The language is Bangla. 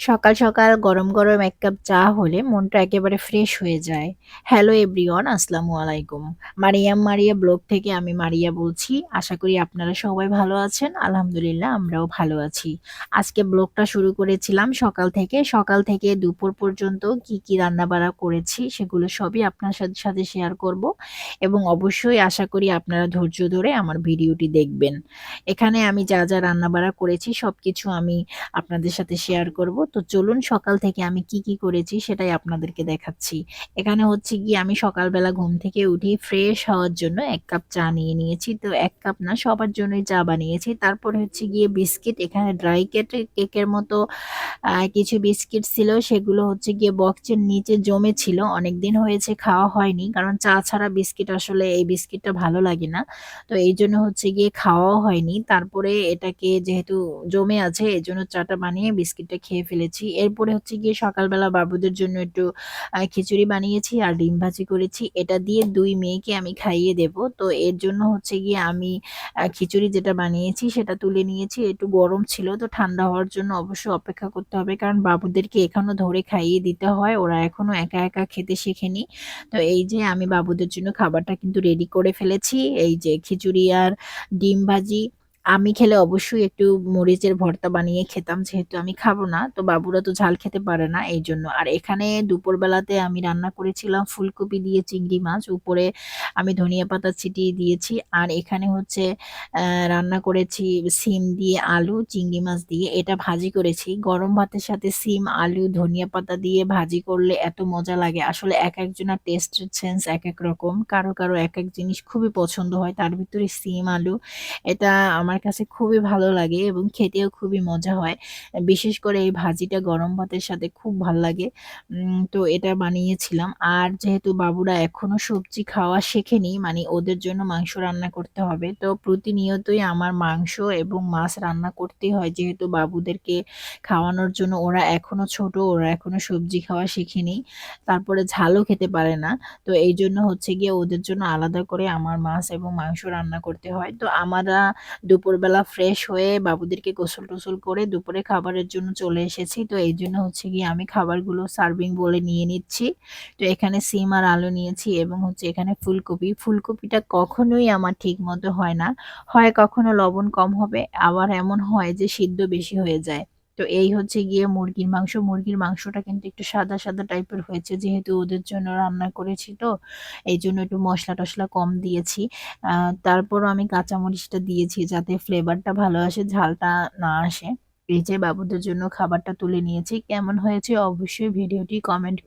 সকাল সকাল গরম গরম এক কাপ চা হলে মনটা একেবারে ফ্রেশ হয়ে যায়। হ্যালো এভরিওয়ান, আসসালামু আলাইকুম। মারিয়া ব্লগ থেকে আমি মারিয়া বলছি। আশা করি আপনারা সবাই ভালো আছেন। আলহামদুলিল্লাহ আমরাও ভালো আছি। আজকে ব্লগটা শুরু করেছিলাম সকাল থেকে দুপুর পর্যন্ত কি কি রান্নাবাড়া করেছি সেগুলো সবই আপনার সাথে সাথে শেয়ার করব, এবং অবশ্যই আশা করি আপনারা ধৈর্য ধরে আমার ভিডিওটি দেখবেন। এখানে আমি যা যা রান্নাবাড়া করেছি সবকিছু আমি আপনাদের সাথে শেয়ার করব। তো চলুন সকাল থেকে আমি কি করেছি সেটাই আপনাদেরকে দেখাচ্ছি। এখানে হচ্ছে গিয়ে আমি সকালবেলা ঘুম থেকে উঠে ফ্রেশ হওয়ার জন্য ১ কাপ চা নিয়ে নিয়েছি। তো ১ কাপ না, সবার জন্যই চা বানিয়েছি। তারপরে হচ্ছে গিয়ে বিস্কিট, এখানে ড্রাই কেকের মতো কিছু বিস্কিট ছিল, সেগুলো হচ্ছে গিয়ে বক্সের নিচে জমেছিল। অনেকদিন হয়েছে খাওয়া হয়নি। কারণ চা ছাড়া বিস্কিট, আসলে এই বিস্কিটটা ভালো লাগে না। তো এইজন্য হচ্ছে গিয়ে খাওয়াও হয়নি। তারপরে এটাকে যেহেতু জমে আছে এজন্য চাটা বানিয়ে বিস্কিটটা খেয়ে ফেলেছি। এরপরে হচ্ছে গিয়ে সকালবেলা বাবুদের জন্য একটু খিচুড়ি বানিয়েছি আর ডিম ভাজি করেছি। এটা দিয়ে ২ মেয়েকে আমি খাইয়ে দেব। তো এর জন্য হচ্ছে গিয়ে আমি খিচুড়ি যেটা বানিয়েছি সেটা তুলে নিয়েছি। একটু গরম ছিল, তো ঠান্ডা হওয়ার জন্য অবশ্যই অপেক্ষা করতে হবে। কারণ বাবুদেরকে এখনো ধরে খাইয়ে দিতে হয়। ওরা এখনো একা খেতে শেখেনি। তো এই যে আমি বাবুদের জন্য খাবারটা কিন্তু রেডি করে ফেলেছি। এই যে খিচুড়ি আর ডিম ভাজি। আমি খেলে অবশ্যই একটু মরিচের ভর্তা বানিয়ে খেতাম, যেহেতু আমি খাবো না। তো বাবুরা তো ঝাল খেতে পারে না এইজন্য। আর এখানে দুপুরবেলাতে আমি রান্না করেছিলাম ফুলকপি দিয়ে চিংড়ি মাছ। উপরে আমি ধনিয়া পাতা ছিটিয়ে দিয়েছি। আর এখানে হচ্ছে রান্না করেছি সিম দিয়ে আলু, চিংড়ি মাছ দিয়ে এটা ভাজি করেছি। গরম ভাতের সাথে সিম, আলু, ধনিয়া পাতা দিয়ে ভাজি করলে এত মজা লাগে। আসলে একেকজনের টেস্ট সেন্স একেক রকম। কারো একেক জিনিস খুবই পছন্দ হয়। তার ভিতরে সিম, আলু এটা আমার কাছে খুবই ভালো লাগে এবং খেতেও খুবই মজা হয়। বিশেষ করে এই ভাজিটা গরম ভাতের সাথে খুব ভাল লাগে। তো এটা বানিয়েছিলাম। আর যেহেতু বাবুরা এখনো সবজি খাওয়া শেখেনি, মানে ওদের জন্য মাংস রান্না করতে হবে। তো প্রতিনিয়তই আমার মাংস এবং মাছ রান্না করতেই হয়, যেহেতু বাবুদেরকে খাওয়ানোর জন্য। ওরা এখনো ছোট, ওরা এখনো সবজি খাওয়া শেখেনি। তারপরে ঝালও খেতে পারে না। তো এইজন্য হচ্ছে গিয়ে ওদের জন্য আলাদা করে আমার মাছ এবং মাংস রান্না করতে হয়। তো আমরা দুপুরবেলা ফ্রেশ হয়ে বাবুদেরকে গোসল-টোসল করে দুপুরে খাবারের জন্য চলে এসেছি। তো এইজন্য হচ্ছে গিয়ে আমি খাবারগুলো সার্ভিং বোলে নিয়ে নিচ্ছি। তো এখানে সিম আর আলু নিয়েছি এবং হচ্ছে এখানে ফুলকপি। ফুলকপিটা কখনোই আমার ঠিকমতো হয় না। হয় কখনো লবণ কম হবে, আবার এমন হয় যে সিদ্ধ বেশি হয়ে যায়। তো এই হচ্ছে গিয়ে মুরগির মাংস। মুরগির মাংসটা কিন্তু একটু সাদা টাইপের হয়েছে, যেহেতু ওদের জন্য রান্না করেছি, তো এইজন্য একটু মসলা-টসলা কম দিয়েছি। আ তারপরও আমি কাঁচামরিচটা দিয়েছি যাতে ফ্লেভারটা ভালো আসে, ঝালটা না আসে। এই যে বাবুদের জন্য খাবারটা তুলে নিয়েছি। কেমন হয়েছে অবশ্যই ভিডিওটি কমেন্ট